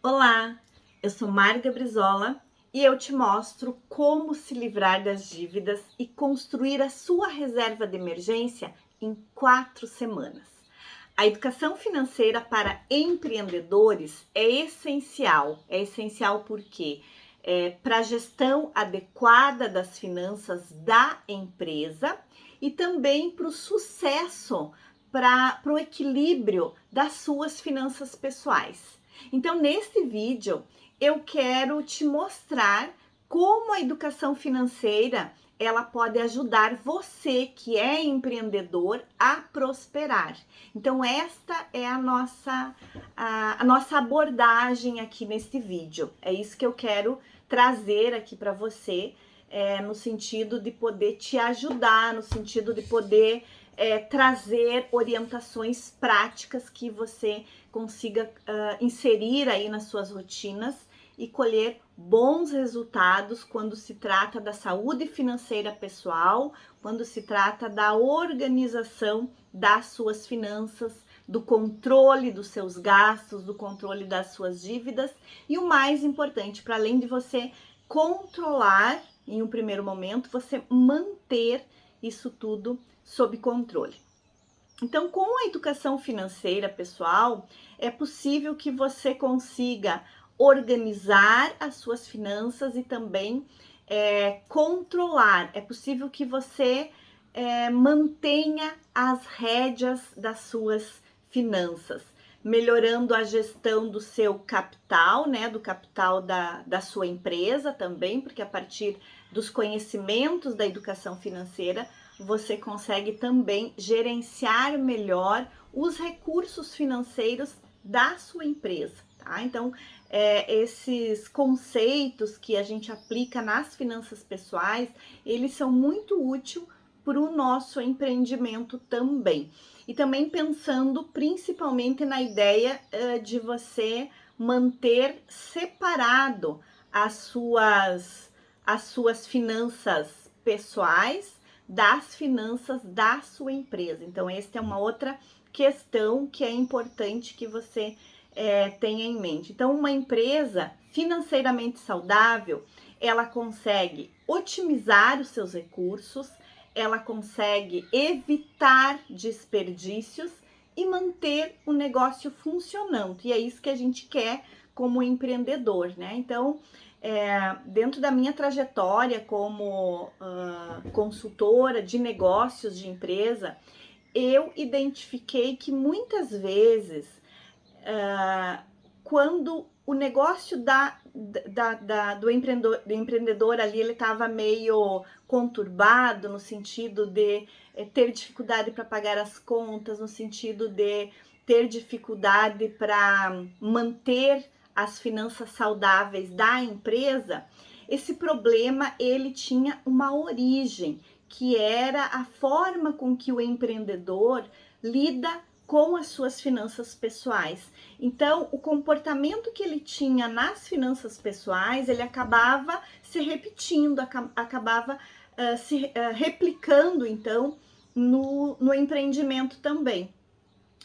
Olá, eu sou Marga Brizola e eu te mostro como se livrar das dívidas e construir a sua reserva de emergência em 4 semanas. A educação financeira para empreendedores é essencial porque para a gestão adequada das finanças da empresa e também para o sucesso, para o equilíbrio das suas finanças pessoais. Então, nesse vídeo, eu quero te mostrar como a educação financeira ela pode ajudar você que é empreendedor a prosperar. Então, esta é a nossa abordagem aqui nesse vídeo. É isso que eu quero trazer aqui para você, no sentido de poder te ajudar, no sentido de poder trazer orientações práticas que você consiga inserir aí nas suas rotinas e colher bons resultados quando se trata da saúde financeira pessoal, quando se trata da organização das suas finanças, do controle dos seus gastos, do controle das suas dívidas e o mais importante, para além de você controlar em um primeiro momento, você manter isso tudo sob controle. Então, com a educação financeira pessoal, é possível que você consiga organizar as suas finanças e também controlar. É possível que você mantenha as rédeas das suas finanças, melhorando a gestão do seu capital, né, do capital da sua empresa também, porque a partir dos conhecimentos da educação financeira, você consegue também gerenciar melhor os recursos financeiros da sua empresa, tá? Então, esses conceitos que a gente aplica nas finanças pessoais, eles são muito úteis para o nosso empreendimento também. E também pensando principalmente na ideia de você manter separado as suas finanças pessoais das finanças da sua empresa. Então, esta é uma outra questão que é importante que você tenha em mente. Então, uma empresa financeiramente saudável, ela consegue otimizar os seus recursos, ela consegue evitar desperdícios e manter o negócio funcionando. E é isso que a gente quer como empreendedor, né? Então, dentro da minha trajetória como consultora de negócios de empresa, eu identifiquei que muitas vezes, quando o negócio do empreendedor ali, ele estava meio conturbado, no sentido de ter dificuldade para pagar as contas, no sentido de ter dificuldade para manter as finanças saudáveis da empresa, esse problema ele tinha uma origem, que era a forma com que o empreendedor lida com as suas finanças pessoais. Então, o comportamento que ele tinha nas finanças pessoais, ele acabava se repetindo, acabava se replicando, então, no empreendimento também.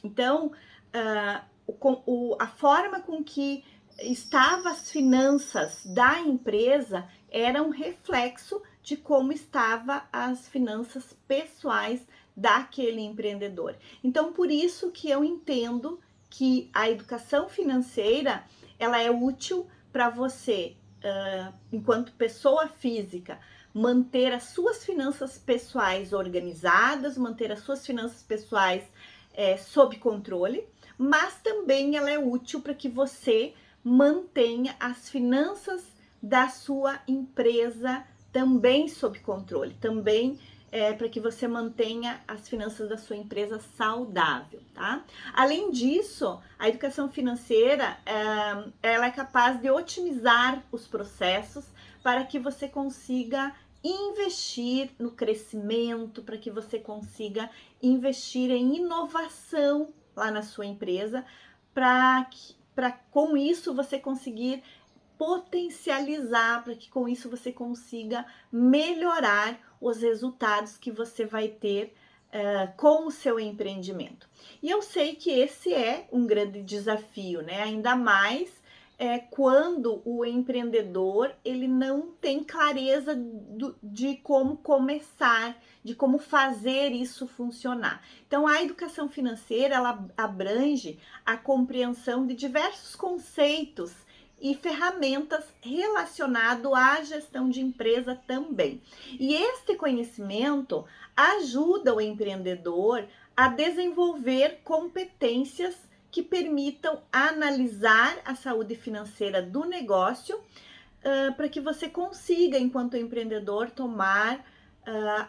Então, a forma com que estavam as finanças da empresa era um reflexo de como estavam as finanças pessoais daquele empreendedor. Então, por isso que eu entendo que a educação financeira ela é útil para você, enquanto pessoa física, manter as suas finanças pessoais organizadas, manter as suas finanças pessoais sob controle, mas também ela é útil para que você mantenha as finanças da sua empresa também sob controle, também para que você mantenha as finanças da sua empresa saudável, tá? Além disso, a educação financeira ela é capaz de otimizar os processos para que você consiga investir no crescimento, para que você consiga investir em inovação lá na sua empresa, para com isso você conseguir potencializar, para que com isso você consiga melhorar os resultados que você vai ter com o seu empreendimento. E eu sei que esse é um grande desafio, né? Ainda mais é quando o empreendedor ele não tem clareza de como começar, de como fazer isso funcionar. Então, a educação financeira ela abrange a compreensão de diversos conceitos e ferramentas relacionado à gestão de empresa também. E este conhecimento ajuda o empreendedor a desenvolver competências que permitam analisar a saúde financeira do negócio, para que você consiga, enquanto empreendedor, tomar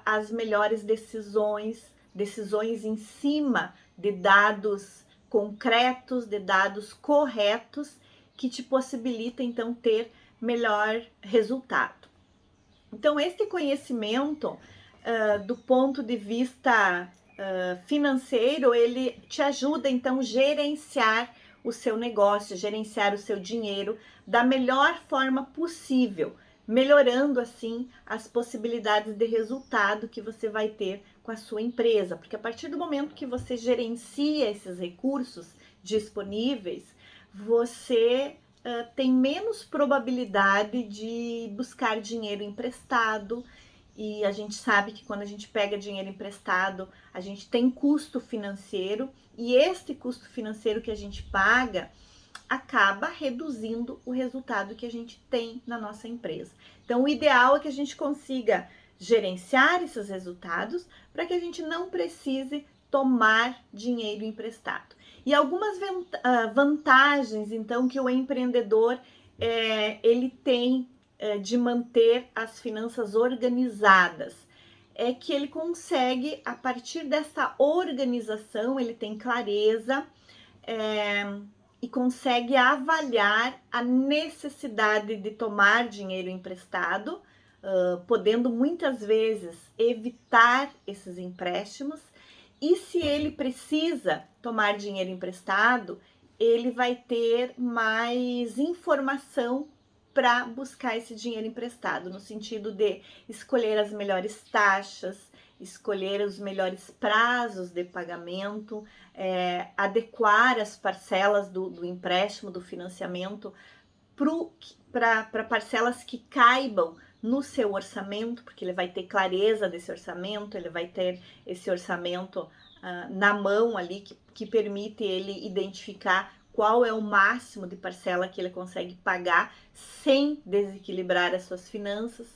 as melhores decisões em cima de dados concretos, de dados corretos, que te possibilita, então, ter melhor resultado. Então, este conhecimento, do ponto de vista financeiro, ele te ajuda então a gerenciar o seu negócio, gerenciar o seu dinheiro da melhor forma possível, melhorando assim as possibilidades de resultado que você vai ter com a sua empresa, porque a partir do momento que você gerencia esses recursos disponíveis, você tem menos probabilidade de buscar dinheiro emprestado. E a gente sabe que quando a gente pega dinheiro emprestado, a gente tem custo financeiro, e este custo financeiro que a gente paga acaba reduzindo o resultado que a gente tem na nossa empresa. Então, o ideal é que a gente consiga gerenciar esses resultados para que a gente não precise tomar dinheiro emprestado. E algumas vantagens, então, que o empreendedor ele tem de manter as finanças organizadas, é que ele consegue, a partir dessa organização, ele tem clareza e consegue avaliar a necessidade de tomar dinheiro emprestado, podendo muitas vezes evitar esses empréstimos. E se ele precisa tomar dinheiro emprestado, ele vai ter mais informação para buscar esse dinheiro emprestado, no sentido de escolher as melhores taxas, escolher os melhores prazos de pagamento, adequar as parcelas do empréstimo, do financiamento, para parcelas que caibam no seu orçamento, porque ele vai ter clareza desse orçamento, ele vai ter esse orçamento na mão ali, que permite ele identificar qual é o máximo de parcela que ele consegue pagar sem desequilibrar as suas finanças.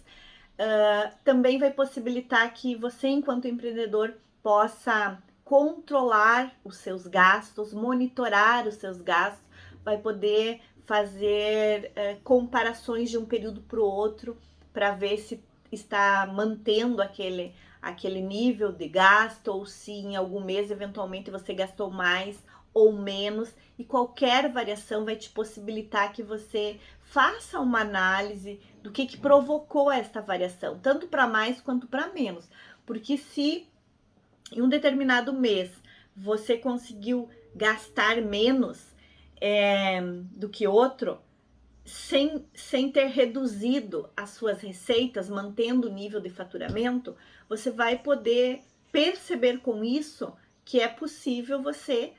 Também vai possibilitar que você, enquanto empreendedor, possa controlar os seus gastos, monitorar os seus gastos, vai poder fazer comparações de um período para o outro, para ver se está mantendo aquele nível de gasto, ou se em algum mês eventualmente você gastou mais ou menos, e qualquer variação vai te possibilitar que você faça uma análise do que provocou esta variação, tanto para mais quanto para menos. Porque se em um determinado mês você conseguiu gastar menos do que outro, sem ter reduzido as suas receitas, mantendo o nível de faturamento, você vai poder perceber com isso que é possível você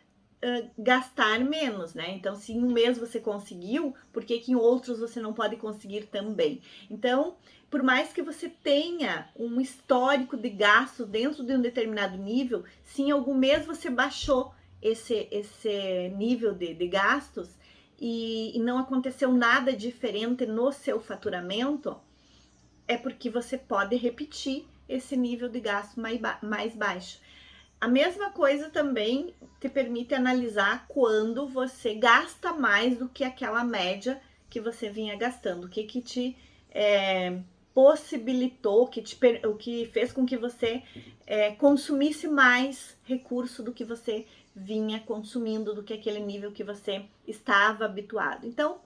gastar menos, né? Então, se em um mês você conseguiu, por que em outros você não pode conseguir também? Então, por mais que você tenha um histórico de gastos dentro de um determinado nível, se em algum mês você baixou esse nível de gastos e não aconteceu nada diferente no seu faturamento, é porque você pode repetir esse nível de gasto mais baixo. A mesma coisa também te permite analisar quando você gasta mais do que aquela média que você vinha gastando. O que te possibilitou, o que fez com que você consumisse mais recurso do que você vinha consumindo, do que aquele nível que você estava habituado. Então,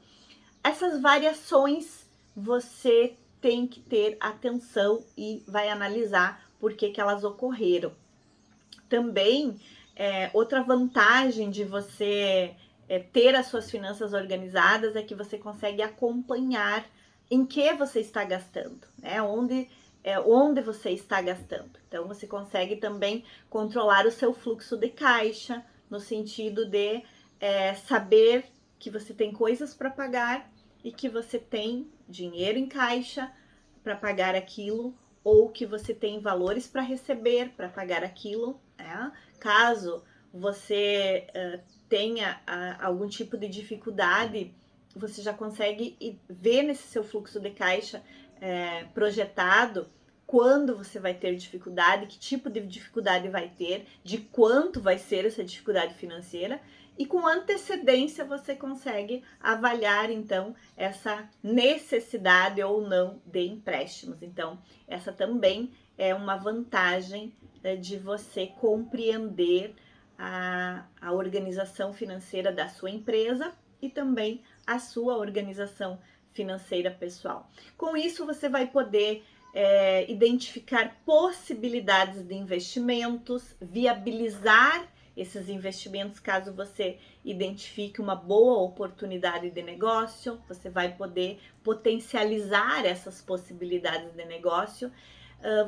essas variações você tem que ter atenção e vai analisar por que elas ocorreram. Também, outra vantagem de você ter as suas finanças organizadas é que você consegue acompanhar em que você está gastando, né? Onde você está gastando. Então, você consegue também controlar o seu fluxo de caixa, no sentido de saber que você tem coisas para pagar e que você tem dinheiro em caixa para pagar aquilo, ou que você tem valores para receber para pagar aquilo, né? Caso você tenha algum tipo de dificuldade, você já consegue ver nesse seu fluxo de caixa projetado quando você vai ter dificuldade, que tipo de dificuldade vai ter, de quanto vai ser essa dificuldade financeira, e com antecedência você consegue avaliar então essa necessidade ou não de empréstimos. Então, essa também é uma vantagem de você compreender a organização financeira da sua empresa e também a sua organização financeira pessoal. Com isso, você vai poder identificar possibilidades de investimentos, viabilizar esses investimentos caso você identifique uma boa oportunidade de negócio, você vai poder potencializar essas possibilidades de negócio.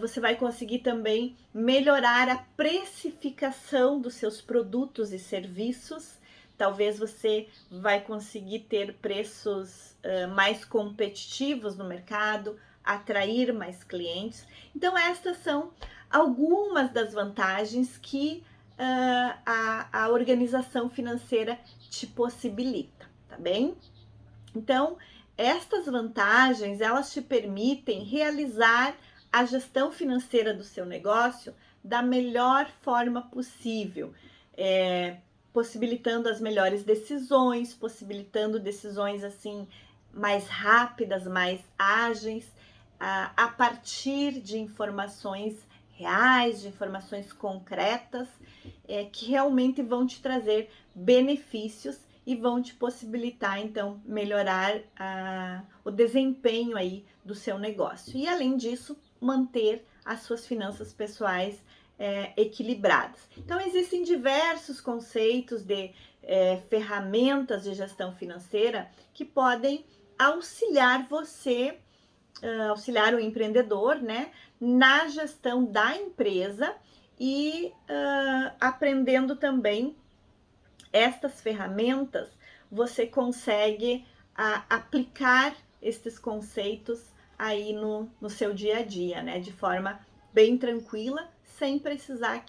Você vai conseguir também melhorar a precificação dos seus produtos e serviços. Talvez você vai conseguir ter preços mais competitivos no mercado, atrair mais clientes. Então, estas são algumas das vantagens que a organização financeira te possibilita, tá bem? Então, estas vantagens, elas te permitem realizar a gestão financeira do seu negócio da melhor forma possível, possibilitando as melhores decisões, possibilitando decisões assim mais rápidas, mais ágeis, a partir de informações reais, de informações concretas, que realmente vão te trazer benefícios e vão te possibilitar, então, melhorar o desempenho aí do seu negócio. E, além disso, manter as suas finanças pessoais equilibradas. Então, existem diversos conceitos de ferramentas de gestão financeira que podem auxiliar você, auxiliar o empreendedor, né, na gestão da empresa e aprendendo também estas ferramentas, você consegue aplicar esses conceitos aí no seu dia a dia, né, de forma bem tranquila, sem precisar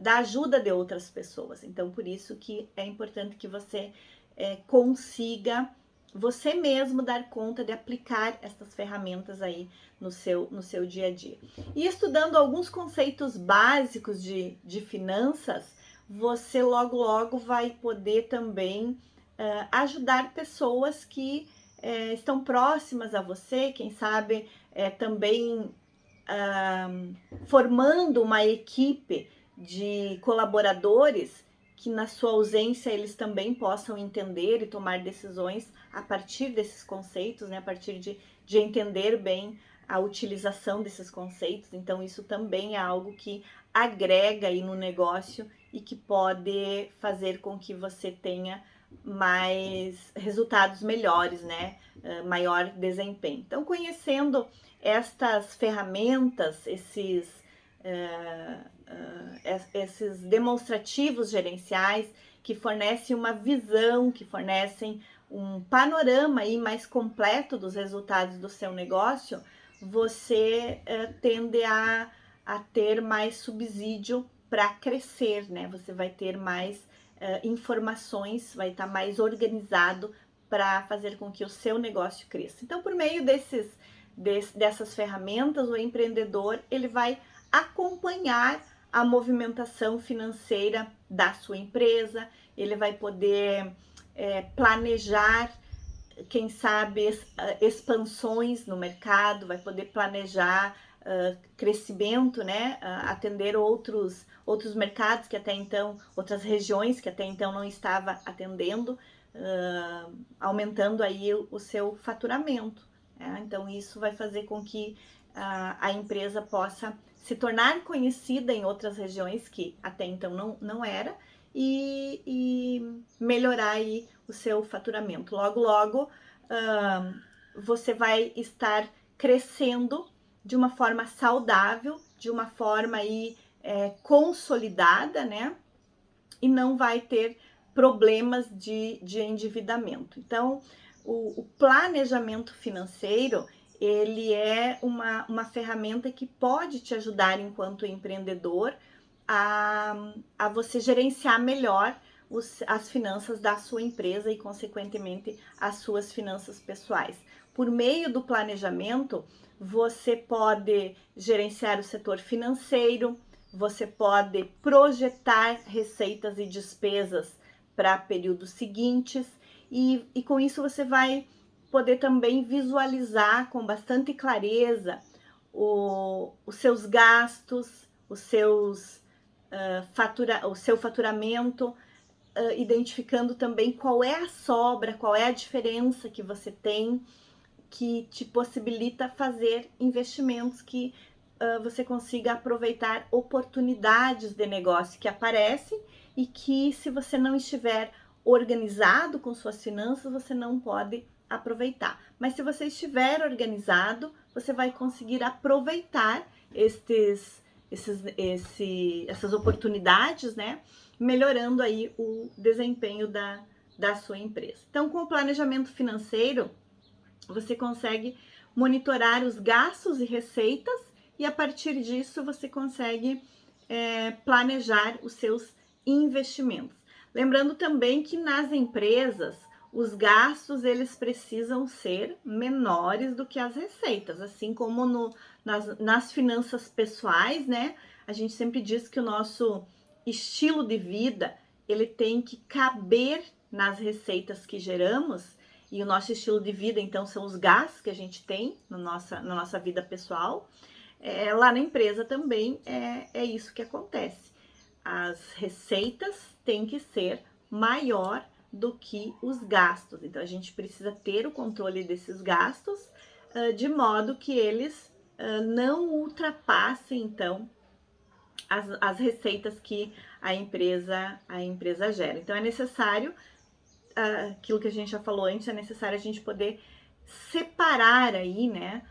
da ajuda de outras pessoas. Então, por isso que é importante que você consiga você mesmo dar conta de aplicar essas ferramentas aí no seu dia a dia. E estudando alguns conceitos básicos de finanças, você logo vai poder também ajudar pessoas que estão próximas a você, quem sabe também formando uma equipe de colaboradores que na sua ausência eles também possam entender e tomar decisões a partir desses conceitos, né? A partir de entender bem a utilização desses conceitos. Então, isso também é algo que agrega aí no negócio e que pode fazer com que você tenha mais resultados melhores, né? Maior desempenho. Então, conhecendo estas ferramentas, esses demonstrativos gerenciais que fornecem uma visão, que fornecem um panorama aí mais completo dos resultados do seu negócio, você tende a ter mais subsídio para crescer, né? Você vai ter mais informações, vai estar mais organizado para fazer com que o seu negócio cresça. Então, por meio dessas ferramentas, o empreendedor ele vai acompanhar a movimentação financeira da sua empresa, ele vai poder planejar, quem sabe, expansões no mercado, vai poder planejar crescimento, né? Atender outros mercados que até então, outras regiões que até então não estava atendendo, aumentando aí o seu faturamento. Né? Então, isso vai fazer com que a empresa possa se tornar conhecida em outras regiões que até então não era e melhorar aí o seu faturamento. Logo, você vai estar crescendo de uma forma saudável, de uma forma aí consolidada, né? E não vai ter problemas de endividamento. Então, o planejamento financeiro, ele é uma ferramenta que pode te ajudar enquanto empreendedor a você gerenciar melhor as finanças da sua empresa e, consequentemente, as suas finanças pessoais. Por meio do planejamento, você pode gerenciar o setor financeiro, você pode projetar receitas e despesas para períodos seguintes e com isso você vai poder também visualizar com bastante clareza os seus gastos, o seu faturamento, identificando também qual é a sobra, qual é a diferença que você tem, que te possibilita fazer investimentos que você consiga aproveitar oportunidades de negócio que aparecem e que, se você não estiver organizado com suas finanças, você não pode aproveitar. Mas se você estiver organizado, você vai conseguir aproveitar essas oportunidades, né? Melhorando aí o desempenho da sua empresa. Então, com o planejamento financeiro, você consegue monitorar os gastos e receitas e, a partir disso, você consegue planejar os seus investimentos. Lembrando também que nas empresas, os gastos eles precisam ser menores do que as receitas, assim como nas finanças pessoais, né? A gente sempre diz que o nosso estilo de vida ele tem que caber nas receitas que geramos. E o nosso estilo de vida, então, são os gastos que a gente tem na nossa vida pessoal. Lá na empresa também é isso que acontece. As receitas têm que ser maior do que os gastos. Então, a gente precisa ter o controle desses gastos de modo que eles não ultrapassem, então, as receitas que a empresa gera. Então, é necessário, aquilo que a gente já falou antes, é necessário a gente poder separar aí, né,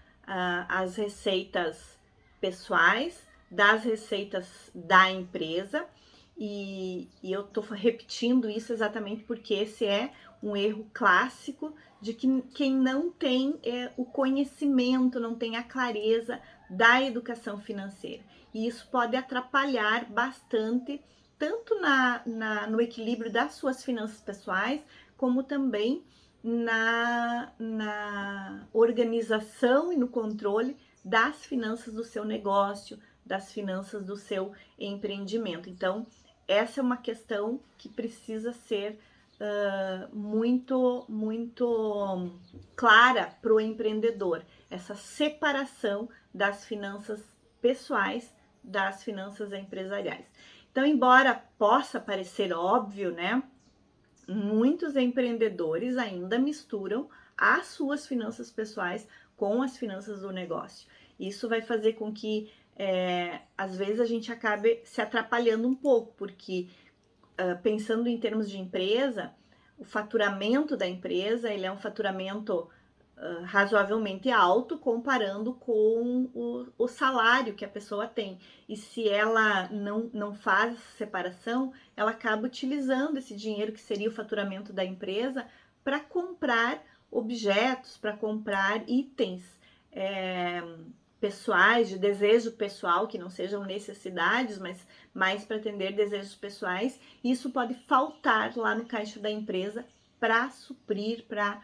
as receitas pessoais das receitas da empresa. E eu tô repetindo isso exatamente porque esse é um erro clássico de que quem não tem o conhecimento, não tem a clareza da educação financeira. E isso pode atrapalhar bastante, tanto no equilíbrio das suas finanças pessoais, como também na organização e no controle das finanças do seu negócio, das finanças do seu empreendimento. Então, essa é uma questão que precisa ser muito clara para o empreendedor, essa separação das finanças pessoais das finanças empresariais. Então, embora possa parecer óbvio, né, muitos empreendedores ainda misturam as suas finanças pessoais com as finanças do negócio. Isso vai fazer com que às vezes a gente acabe se atrapalhando um pouco, porque pensando em termos de empresa, o faturamento da empresa ele é um faturamento razoavelmente alto comparando com o salário que a pessoa tem. E se ela não faz essa separação, ela acaba utilizando esse dinheiro que seria o faturamento da empresa para comprar objetos, para comprar itens pessoais, de desejo pessoal, que não sejam necessidades, mas mais para atender desejos pessoais. Isso pode faltar lá no caixa da empresa para suprir, para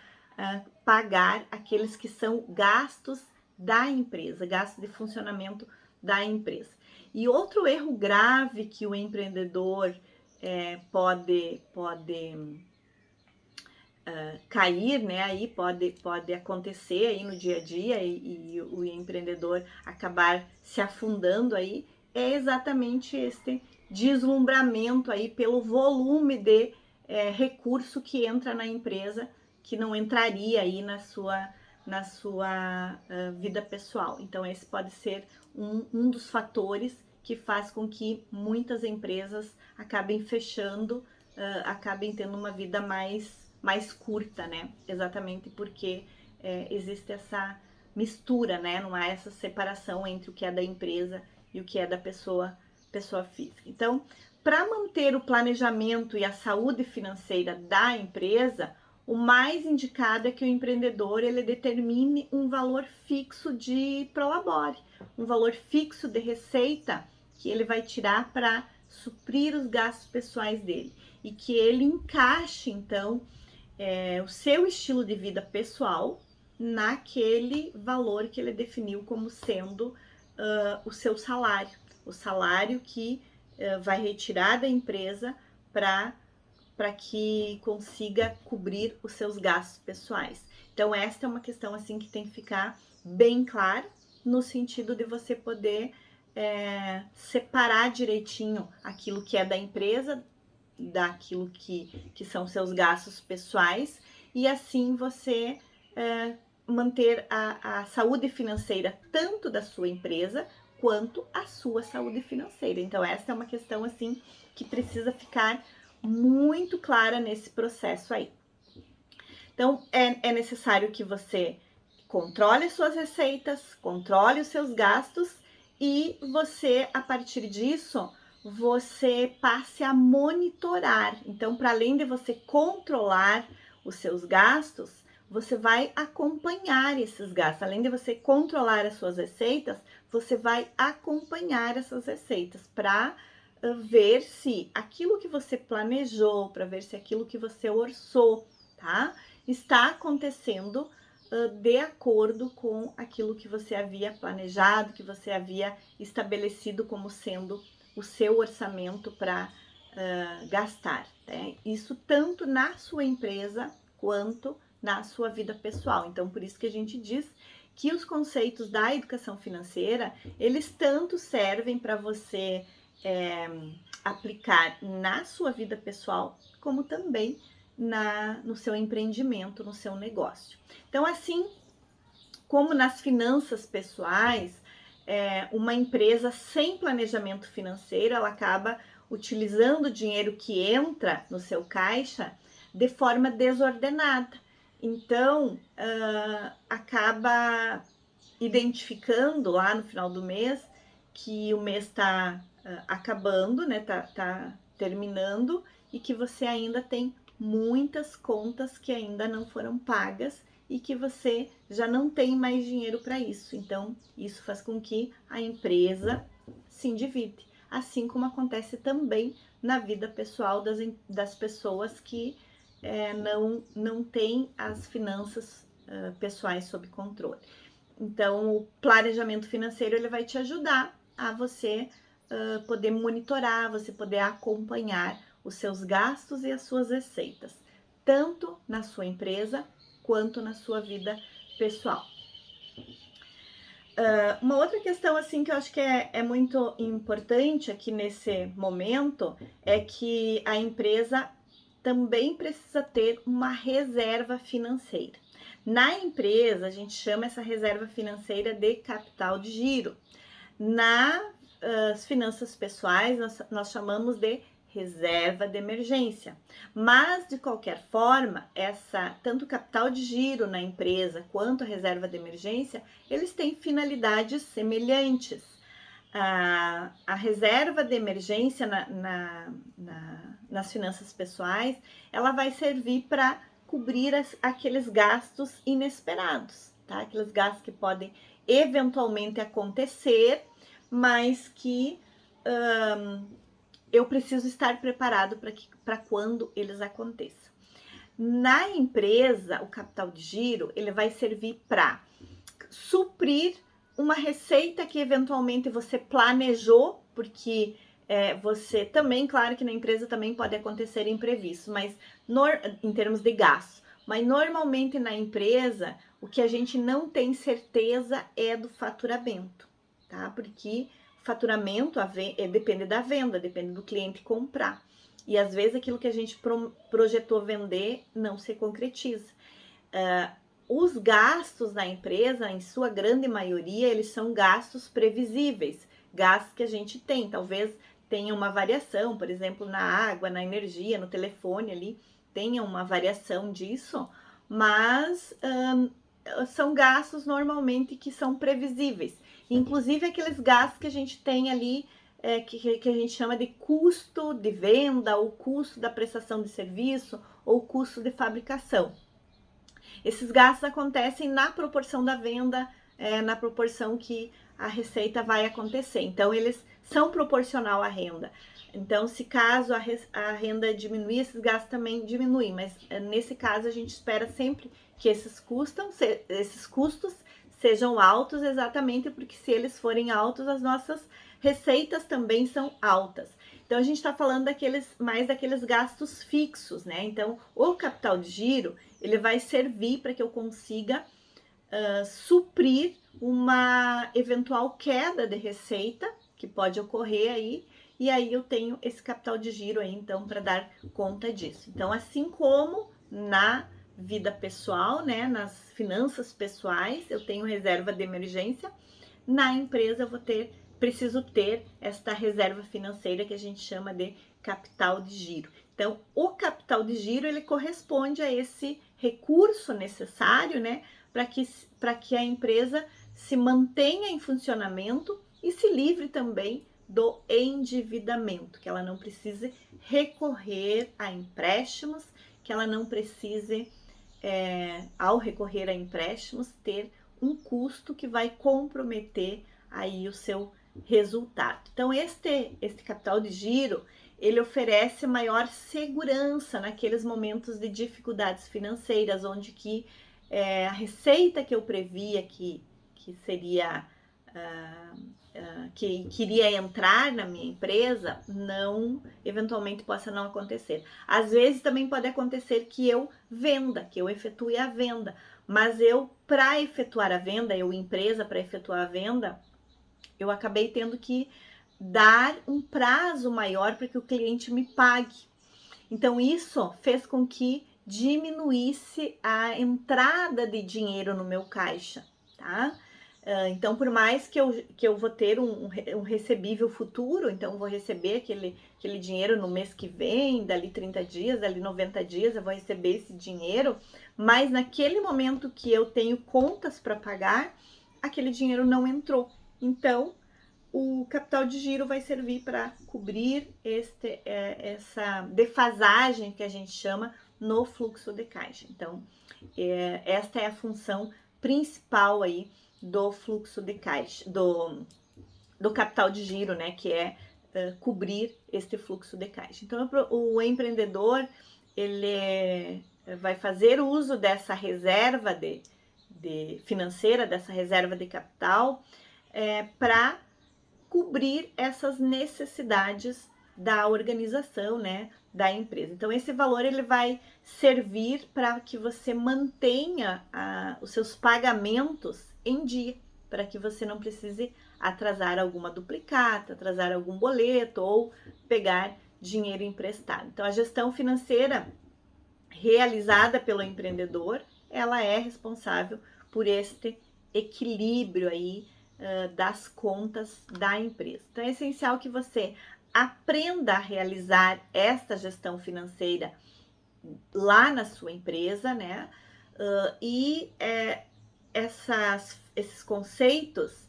pagar aqueles que são gastos da empresa, gastos de funcionamento da empresa. E outro erro grave que o empreendedor pode cair, né? Aí pode acontecer aí no dia a dia e o empreendedor acabar se afundando aí, é exatamente este deslumbramento aí pelo volume de recurso que entra na empresa, que não entraria aí na sua vida pessoal. Então, esse pode ser um dos fatores que faz com que muitas empresas acabem fechando, acabem tendo uma vida mais curta, né? Exatamente porque existe essa mistura, né? Não há essa separação entre o que é da empresa e o que é da pessoa física. Então, para manter o planejamento e a saúde financeira da empresa, o mais indicado é que o empreendedor ele determine um valor fixo de prolabore, um valor fixo de receita que ele vai tirar para suprir os gastos pessoais dele e que ele encaixe então o seu estilo de vida pessoal naquele valor que ele definiu como sendo o seu salário, o salário que vai retirar da empresa para que consiga cobrir os seus gastos pessoais. Então, esta é uma questão assim que tem que ficar bem clara, no sentido de você poder separar direitinho aquilo que é da empresa, daquilo que são seus gastos pessoais, e assim você manter a saúde financeira tanto da sua empresa quanto a sua saúde financeira. Então, essa é uma questão assim que precisa ficar muito clara nesse processo aí. Então, é necessário que você controle suas receitas, controle os seus gastos e você, a partir disso, você passe a monitorar. Então, para além de você controlar os seus gastos, você vai acompanhar esses gastos. Além de você controlar as suas receitas, você vai acompanhar essas receitas para ver se aquilo que você planejou, para ver se aquilo que você orçou, tá? Está acontecendo de acordo com aquilo que você havia planejado, que você havia estabelecido como sendo o seu orçamento para gastar, né? Isso tanto na sua empresa quanto na sua vida pessoal. Então, por isso que a gente diz que os conceitos da educação financeira, eles tanto servem para você aplicar na sua vida pessoal, como também no seu empreendimento, no seu negócio. Então, assim como nas finanças pessoais, uma empresa sem planejamento financeiro, ela acaba utilizando o dinheiro que entra no seu caixa de forma desordenada. Então, acaba identificando lá no final do mês que o mês está acabando, né? Tá terminando e que você ainda tem muitas contas que ainda não foram pagas e que você já não tem mais dinheiro para isso. Então, isso faz com que a empresa se endivide, assim como acontece também na vida pessoal das pessoas que não têm as finanças pessoais sob controle. Então, o planejamento financeiro ele vai te ajudar a você poder monitorar, você poder acompanhar os seus gastos e as suas receitas, tanto na sua empresa quanto na sua vida pessoal. Uma outra questão assim que eu acho que é muito importante aqui nesse momento é que a empresa também precisa ter uma reserva financeira. Na empresa, a gente chama essa reserva financeira de capital de giro. Nas finanças pessoais, nós chamamos de reserva de emergência. Mas, de qualquer forma, tanto o capital de giro na empresa quanto a reserva de emergência, eles têm finalidades semelhantes. A reserva de emergência nas finanças pessoais, ela vai servir para cobrir aqueles gastos inesperados, tá? Aqueles gastos que podem eventualmente acontecer, mas que eu preciso estar preparado para quando eles aconteçam. Na empresa, o capital de giro, ele vai servir para suprir uma receita que eventualmente você planejou, porque você também, claro que na empresa também pode acontecer imprevistos, mas em termos de gasto. Mas normalmente na empresa, o que a gente não tem certeza é do faturamento, tá? Porque o faturamento depende da venda, depende do cliente comprar. E às vezes aquilo que a gente projetou vender não se concretiza. Os gastos da empresa, em sua grande maioria, eles são gastos previsíveis, gastos que a gente tem. Talvez tenha uma variação, por exemplo, na água, na energia, no telefone ali, tenha uma variação disso, mas são gastos normalmente que são previsíveis. Inclusive aqueles gastos que a gente tem ali que a gente chama de custo de venda, ou custo da prestação de serviço, ou custo de fabricação. Esses gastos acontecem na proporção da venda, na proporção que a receita vai acontecer. Então, eles são proporcional à renda. Então, se caso a renda diminuir, esses gastos também diminuem. Mas nesse caso, a gente espera sempre que esses custos sejam altos, exatamente porque se eles forem altos, as nossas receitas também são altas. Então, a gente está falando mais daqueles gastos fixos, né? Então, o capital de giro, ele vai servir para que eu consiga suprir uma eventual queda de receita que pode ocorrer aí, e aí eu tenho esse capital de giro aí, então, para dar conta disso. Então, assim como na vida pessoal, né, nas finanças pessoais, eu tenho reserva de emergência, na empresa eu preciso ter esta reserva financeira que a gente chama de capital de giro. Então, o capital de giro, ele corresponde a esse recurso necessário, né, para que a empresa se mantenha em funcionamento e se livre também do endividamento, que ela não precise recorrer a empréstimos, que ela não precise, ao recorrer a empréstimos, ter um custo que vai comprometer aí o seu resultado. Então, este capital de giro, ele oferece maior segurança naqueles momentos de dificuldades financeiras, onde que a receita que eu previa que seria que iria entrar na minha empresa, eventualmente possa não acontecer. Às vezes também pode acontecer que eu efetue a venda, mas para efetuar a venda, empresa, para efetuar a venda, eu acabei tendo que dar um prazo maior para que o cliente me pague. Então, isso fez com que diminuísse a entrada de dinheiro no meu caixa, tá? Então, por mais que eu vou ter um recebível futuro, então vou receber aquele dinheiro no mês que vem, dali 30 dias, dali 90 dias, eu vou receber esse dinheiro, mas naquele momento que eu tenho contas para pagar, aquele dinheiro não entrou. Então, o capital de giro vai servir para cobrir essa defasagem que a gente chama no fluxo de caixa. Então, esta é a função principal aí do fluxo de caixa, do capital de giro, né, que é cobrir este fluxo de caixa. Então, o empreendedor, ele vai fazer uso dessa reserva financeira, dessa reserva de capital, para cobrir essas necessidades da organização, né, da empresa. Então, esse valor ele vai servir para que você mantenha os seus pagamentos em dia, para que você não precise atrasar alguma duplicata, atrasar algum boleto ou pegar dinheiro emprestado. Então, a gestão financeira realizada pelo empreendedor, ela é responsável por este equilíbrio aí das contas da empresa. Então, é essencial que você aprenda a realizar esta gestão financeira lá na sua empresa, né? Esses conceitos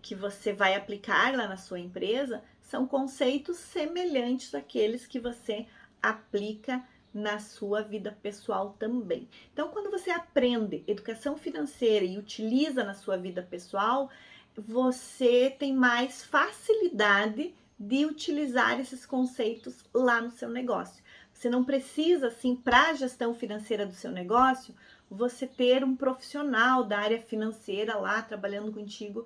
que você vai aplicar lá na sua empresa são conceitos semelhantes àqueles que você aplica na sua vida pessoal também. Então, quando você aprende educação financeira e utiliza na sua vida pessoal, você tem mais facilidade de utilizar esses conceitos lá no seu negócio. Você não precisa, assim, para a gestão financeira do seu negócio, você ter um profissional da área financeira lá trabalhando contigo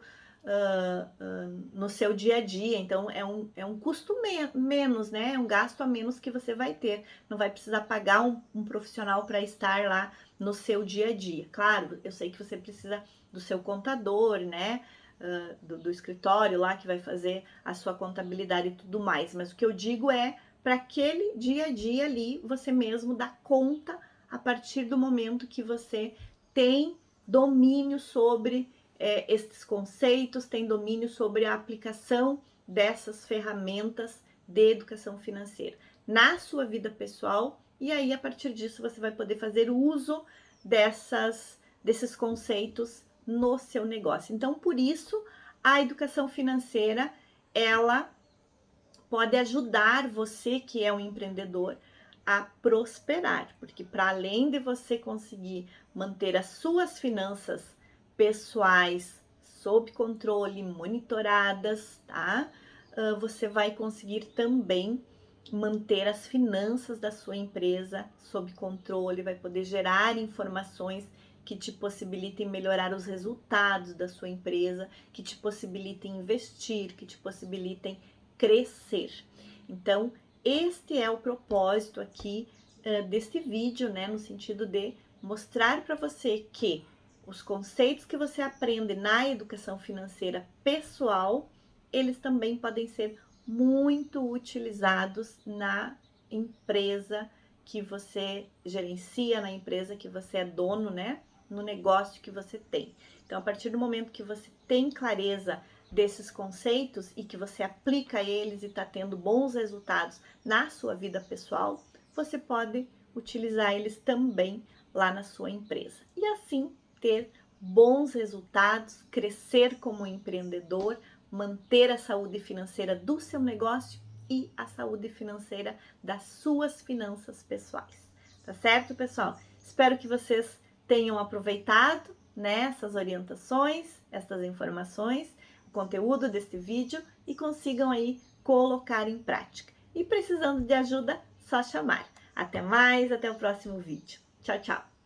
no seu dia a dia. Então, é um custo menos, né? É um gasto a menos que você vai ter. Não vai precisar pagar um profissional para estar lá no seu dia a dia. Claro, eu sei que você precisa do seu contador, né? Do escritório lá que vai fazer a sua contabilidade e tudo mais. Mas o que eu digo é, para aquele dia a dia ali, você mesmo dá conta a partir do momento que você tem domínio sobre esses conceitos, tem domínio sobre a aplicação dessas ferramentas de educação financeira na sua vida pessoal, e aí a partir disso você vai poder fazer uso desses conceitos no seu negócio. Então, por isso, a educação financeira ela pode ajudar você que é um empreendedor a prosperar, porque para além de você conseguir manter as suas finanças pessoais sob controle, monitoradas, tá? Você vai conseguir também manter as finanças da sua empresa sob controle, vai poder gerar informações que te possibilitem melhorar os resultados da sua empresa, que te possibilitem investir, que te possibilitem crescer. Então, este é o propósito aqui deste vídeo, né? No sentido de mostrar para você que os conceitos que você aprende na educação financeira pessoal, eles também podem ser muito utilizados na empresa que você gerencia, na empresa que você é dono, né? No negócio que você tem. Então, a partir do momento que você tem clareza desses conceitos e que você aplica eles e está tendo bons resultados na sua vida pessoal, você pode utilizar eles também lá na sua empresa. E assim ter bons resultados, crescer como empreendedor, manter a saúde financeira do seu negócio e a saúde financeira das suas finanças pessoais. Tá certo, pessoal? Espero que vocês tenham aproveitado, né, essas orientações, essas informações, o conteúdo deste vídeo e consigam aí colocar em prática. E precisando de ajuda, só chamar. Até mais, até o próximo vídeo. Tchau, tchau!